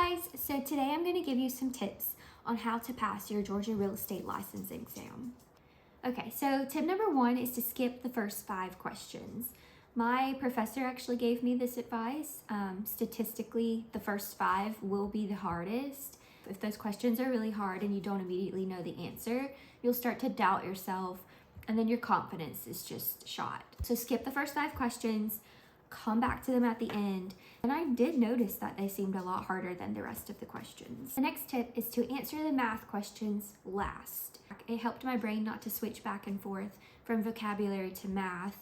Hi guys, so today I'm going to give you some tips on how to pass your Georgia real estate license exam. Okay, so tip number one is to skip the first 5 questions. My professor actually gave me this advice. Statistically, the first 5 will be the hardest. If those questions are really hard and you don't immediately know the answer, you'll start to doubt yourself and then your confidence is just shot. So skip the first 5 questions, come back to them at the end. And I did notice that they seemed a lot harder than the rest of the questions. The next tip is to answer the math questions last. It helped my brain not to switch back and forth from vocabulary to math.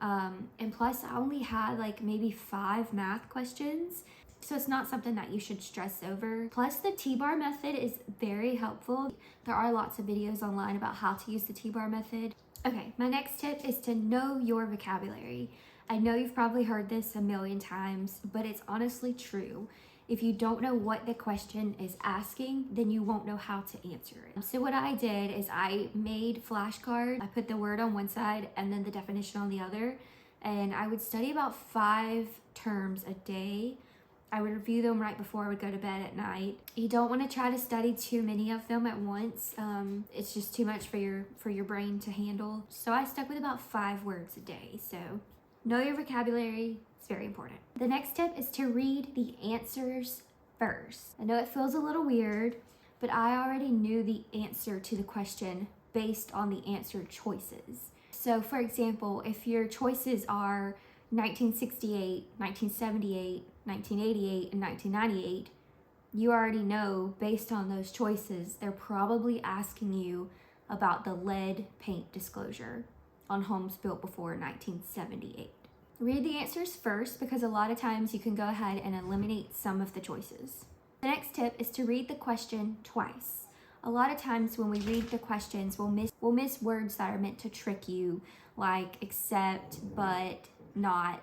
And plus I only had like maybe 5 math questions. So it's not something that you should stress over. Plus the T-bar method is very helpful. There are lots of videos online about how to use the T-bar method. Okay, my next tip is to know your vocabulary. I know you've probably heard this a million times, but it's honestly true. If you don't know what the question is asking, then you won't know how to answer it. So what I did is I made flashcards. I put the word on one side and then the definition on the other. And I would study about 5 terms a day. I would review them right before I would go to bed at night. You don't want to try to study too many of them at once. It's just too much for your brain to handle. So I stuck with about 5 words a day. So know your vocabulary, it's very important. The next tip is to read the answers first. I know it feels a little weird, but I already knew the answer to the question based on the answer choices. So for example, if your choices are 1968, 1978, 1988, and 1998, you already know based on those choices, they're probably asking you about the lead paint disclosure on homes built before 1978. Read the answers first because a lot of times you can go ahead and eliminate some of the choices. The next tip is to read the question twice. A lot of times when we read the questions, we'll miss words that are meant to trick you, like except, but, not,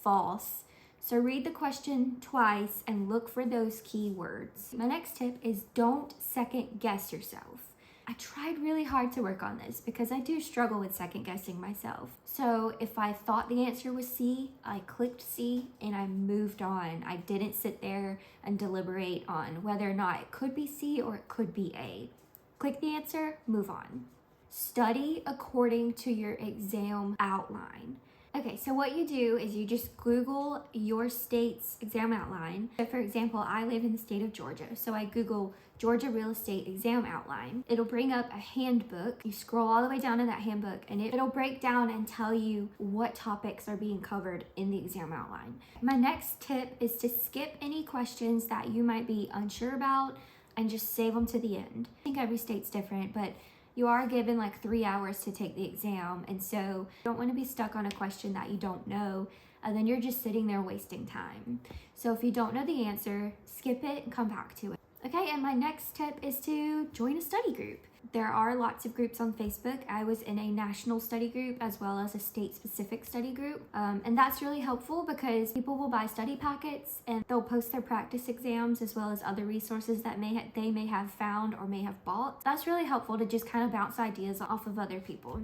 false. So read the question twice and look for those key words. My next tip is don't second guess yourself. I tried really hard to work on this because I do struggle with second guessing myself. So if I thought the answer was C, I clicked C and I moved on. I didn't sit there and deliberate on whether or not it could be C or it could be A. Click the answer, move on. Study according to your exam outline. Okay, so what you do is you just Google your state's exam outline. So for example, I live in the state of Georgia, so I Google Georgia real estate exam outline. It'll bring up a handbook. You scroll all the way down to that handbook and it'll break down and tell you what topics are being covered in the exam outline. My next tip is to skip any questions that you might be unsure about and just save them to the end. I think every state's different, but you are given like 3 hours to take the exam, and so you don't want to be stuck on a question that you don't know and then you're just sitting there wasting time. So if you don't know the answer, skip it and come back to it. Okay, and my next tip is to join a study group. There are lots of groups on Facebook. I was in a national study group as well as a state-specific study group. And that's really helpful because people will buy study packets and they'll post their practice exams as well as other resources that they may have found or may have bought. That's really helpful to just kind of bounce ideas off of other people.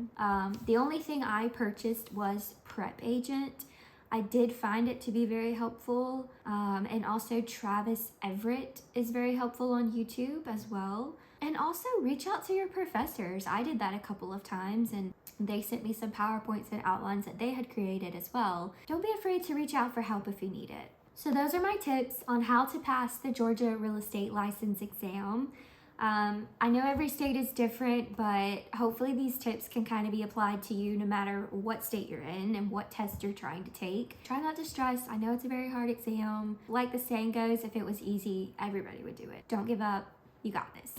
The only thing I purchased was Prep Agent. I did find it to be very helpful, and also Travis Everett is very helpful on YouTube as well. And also reach out to your professors. I did that a couple of times and they sent me some PowerPoints and outlines that they had created as well. Don't be afraid to reach out for help if you need it. So those are my tips on how to pass the Georgia real estate license exam. I know every state is different, but hopefully these tips can kind of be applied to you no matter what state you're in and what test you're trying to take. Try not to stress. I know it's a very hard exam. Like the saying goes, if it was easy, everybody would do it. Don't give up. You got this.